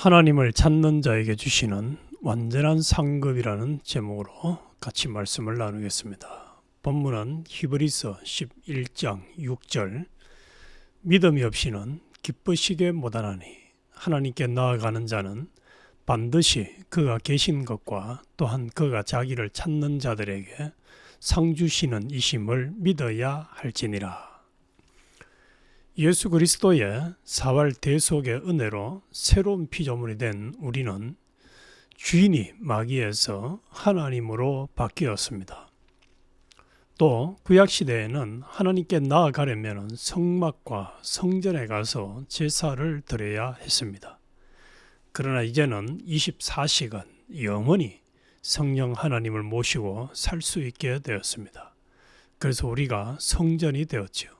하나님을 찾는 자에게 주시는 완전한 상급이라는 제목으로 같이 말씀을 나누겠습니다. 본문은 히브리서 11장 6절 믿음이 없이는 기쁘시게 못하나니 하나님께 나아가는 자는 반드시 그가 계신 것과 또한 그가 자기를 찾는 자들에게 상 주시는 이심을 믿어야 할지니라. 예수 그리스도의 사활 대속의 은혜로 새로운 피조물이 된 우리는 주인이 마귀에서 하나님으로 바뀌었습니다. 또 구약시대에는 하나님께 나아가려면 성막과 성전에 가서 제사를 드려야 했습니다. 그러나 이제는 24시간 영원히 성령 하나님을 모시고 살 수 있게 되었습니다. 그래서 우리가 성전이 되었지요.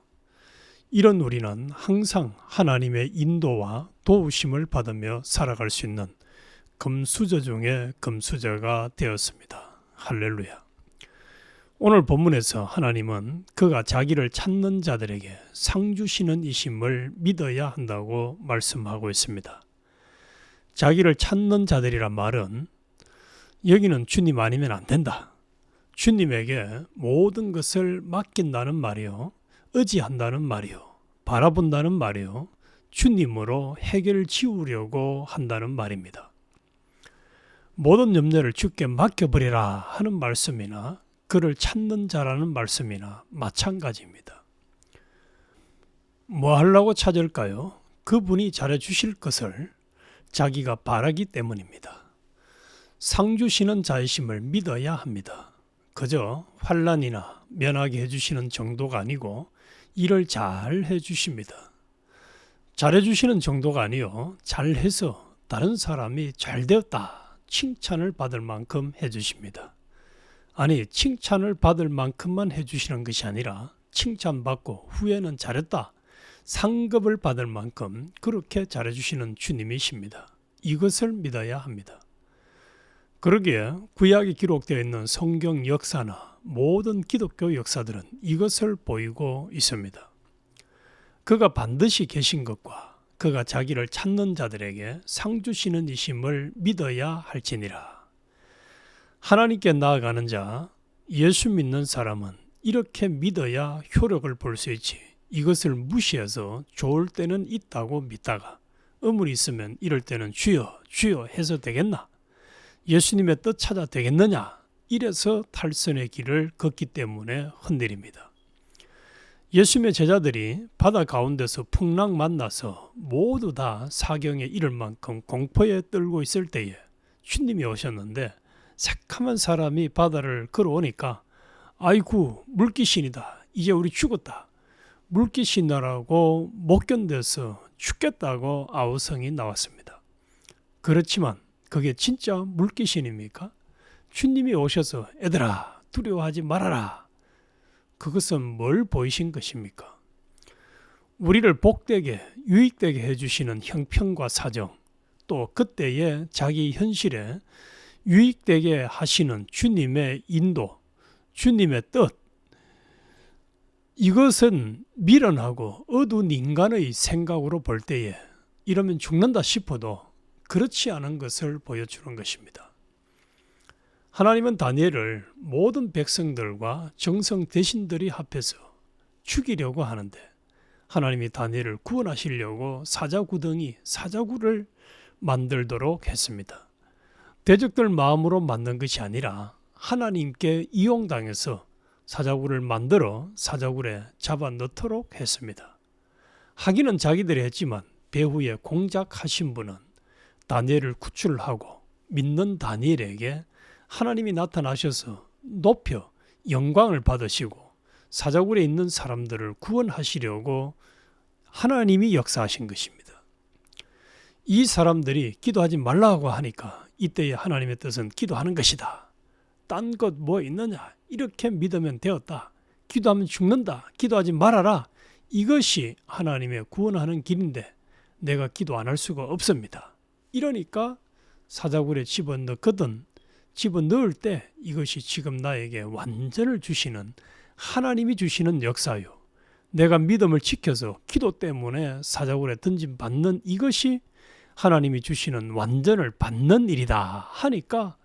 이런 우리는 항상 하나님의 인도와 도우심을 받으며 살아갈 수 있는 금수저 중에 금수저가 되었습니다. 할렐루야. 오늘 본문에서 하나님은 그가 자기를 찾는 자들에게 상 주시는 이심을 믿어야 한다고 말씀하고 있습니다. 자기를 찾는 자들이란 말은 여기는 주님 아니면 안 된다. 주님에게 모든 것을 맡긴다는 말이요. 의지한다는 말이요. 바라본다는 말이요. 주님으로 해결 지우려고 한다는 말입니다. 모든 염려를 주께 맡겨버리라 하는 말씀이나 그를 찾는 자라는 말씀이나 마찬가지입니다. 뭐 하려고 찾을까요? 그분이 잘해주실 것을 자기가 바라기 때문입니다. 상 주시는 자이심을 믿어야 합니다. 그저 환난이나 면하게 해주시는 정도가 아니고 일을 잘 해주십니다. 잘해주시는 정도가 아니요. 잘해서 다른 사람이 잘되었다 칭찬을 받을 만큼 해주십니다. 아니 칭찬을 받을 만큼만 해주시는 것이 아니라 칭찬받고 후에는 잘했다 상급을 받을 만큼 그렇게 잘해주시는 주님이십니다. 이것을 믿어야 합니다. 그러기에 구약에 기록되어 있는 성경 역사나 모든 기독교 역사들은 이것을 보이고 있습니다. 그가 반드시 계신 것과 그가 자기를 찾는 자들에게 상 주시는 이심을 믿어야 할지니라. 하나님께 나아가는 자, 예수 믿는 사람은 이렇게 믿어야 효력을 볼 수 있지. 이것을 무시해서 좋을 때는 있다고 믿다가 의문이 있으면 이럴 때는 주여 주여 해서 되겠나? 예수님의 뜻 찾아 되겠느냐? 이래서 탈선의 길을 걷기 때문에 흔들립니다. 예수님의 제자들이 바다 가운데서 풍랑 만나서 모두 다 사경에 이를 만큼 공포에 떨고 있을 때에 주님이 오셨는데 새카만 사람이 바다를 걸어오니까 아이고 물귀신이다. 이제 우리 죽었다. 물귀신이라고 못 견뎌서 죽겠다고 아우성이 나왔습니다. 그렇지만 그게 진짜 물귀신입니까? 주님이 오셔서 애들아 두려워하지 말아라. 그것은 뭘 보이신 것입니까? 우리를 복되게 유익되게 해주시는 형편과 사정 또 그때의 자기 현실에 유익되게 하시는 주님의 인도 주님의 뜻 이것은 미련하고 어두운 인간의 생각으로 볼 때에 이러면 죽는다 싶어도 그렇지 않은 것을 보여주는 것입니다. 하나님은 다니엘을 모든 백성들과 정성 대신들이 합해서 죽이려고 하는데 하나님이 다니엘을 구원하시려고 사자구덩이 사자구를 만들도록 했습니다. 대적들 마음으로 만든 것이 아니라 하나님께 이용당해서 사자구를 만들어 사자굴에 잡아 넣도록 했습니다. 하기는 자기들이 했지만 배후에 공작하신 분은 다니엘을 구출하고 믿는 다니엘에게 하나님이 나타나셔서 높여 영광을 받으시고 사자굴에 있는 사람들을 구원하시려고 하나님이 역사하신 것입니다. 이 사람들이 기도하지 말라고 하니까 이때의 하나님의 뜻은 기도하는 것이다. 딴 것 뭐 있느냐? 이렇게 믿으면 되었다. 기도하면 죽는다. 기도하지 말아라. 이것이 하나님의 구원하는 길인데 내가 기도 안 할 수가 없습니다. 이러니까 사자굴에 집어넣거든 집어넣을 때 이것이 지금 나에게 완전을 주시는 하나님이 주시는 역사요. 내가 믿음을 지켜서 기도 때문에 사자굴에 던짐받는 이것이 하나님이 주시는 완전을 받는 일이다 하니까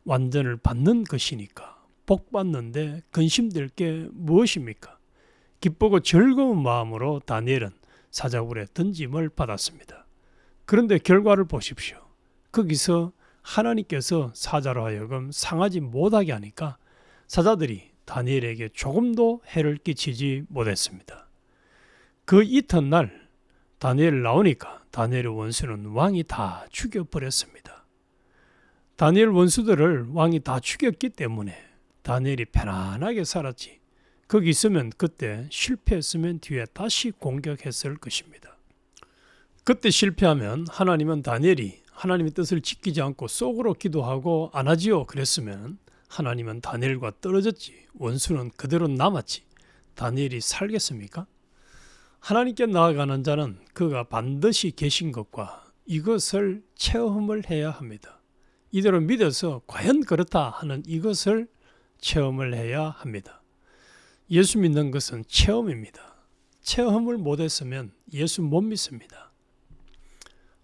완전을 받는 것이니까 복 받는데 근심될 게 무엇입니까? 기쁘고 즐거운 마음으로 다니엘은 사자굴에 던짐을 받았습니다. 그런데 결과를 보십시오. 거기서 하나님께서 사자로 하여금 상하지 못하게 하니까 사자들이 다니엘에게 조금도 해를 끼치지 못했습니다. 그 이튿날 다니엘 나오니까 다니엘의 원수는 왕이 다 죽여버렸습니다. 다니엘 원수들을 왕이 다 죽였기 때문에 다니엘이 편안하게 살았지. 거기 있으면 그때 실패했으면 뒤에 다시 공격했을 것입니다. 그때 실패하면 하나님은 다니엘이 하나님의 뜻을 지키지 않고 속으로 기도하고 안 하지요 그랬으면 하나님은 다니엘과 떨어졌지. 원수는 그대로 남았지. 다니엘이 살겠습니까? 하나님께 나아가는 자는 그가 반드시 계신 것과 이것을 체험을 해야 합니다. 이대로 믿어서 과연 그렇다 하는 이것을 체험을 해야 합니다. 예수 믿는 것은 체험입니다. 체험을 못했으면 예수 못 믿습니다.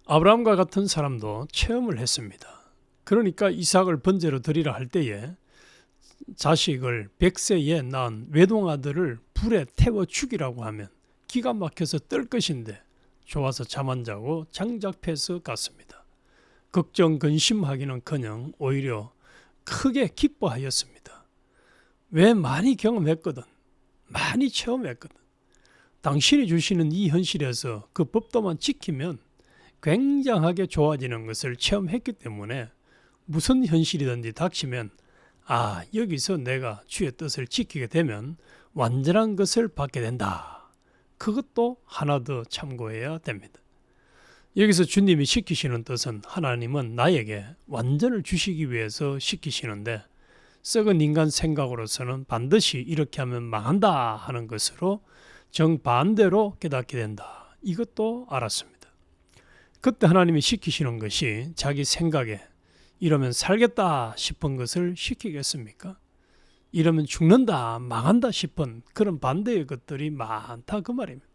아브라함과 같은 사람도 체험을 했습니다. 그러니까 이삭을 번제로 드리라 할 때에 자식을 100세에 낳은 외동아들을 불에 태워 죽이라고 하면 기가 막혀서 뜰 것인데 좋아서 잠 안 자고 장작패서 갔습니다. 걱정 근심하기는커녕 오히려 크게 기뻐하였습니다. 왜? 많이 경험했거든. 많이 체험했거든. 당신이 주시는 이 현실에서 그 법도만 지키면 굉장하게 좋아지는 것을 체험했기 때문에 무슨 현실이든지 닥치면 여기서 내가 주의 뜻을 지키게 되면 완전한 것을 받게 된다. 그것도 하나 더 참고해야 됩니다. 여기서 주님이 시키시는 뜻은 하나님은 나에게 완전을 주시기 위해서 시키시는데 썩은 인간 생각으로서는 반드시 이렇게 하면 망한다 하는 것으로 정반대로 깨닫게 된다. 이것도 알았습니다. 그때 하나님이 시키시는 것이 자기 생각에 이러면 살겠다 싶은 것을 시키겠습니까? 이러면 죽는다, 망한다 싶은 그런 반대의 것들이 많다 그 말입니다.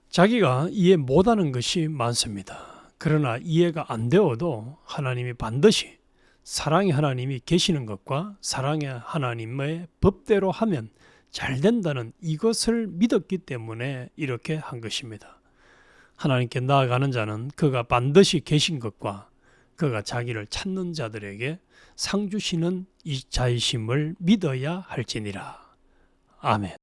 자기가 이해 못하는 것이 많습니다. 그러나 이해가 안 되어도 하나님이 반드시 사랑의 하나님이 계시는 것과 사랑의 하나님의 법대로 하면 잘 된다는 이것을 믿었기 때문에 이렇게 한 것입니다. 하나님께 나아가는 자는 그가 반드시 계신 것과 그가 자기를 찾는 자들에게 상 주시는 이 자이심을 믿어야 할지니라. 아멘.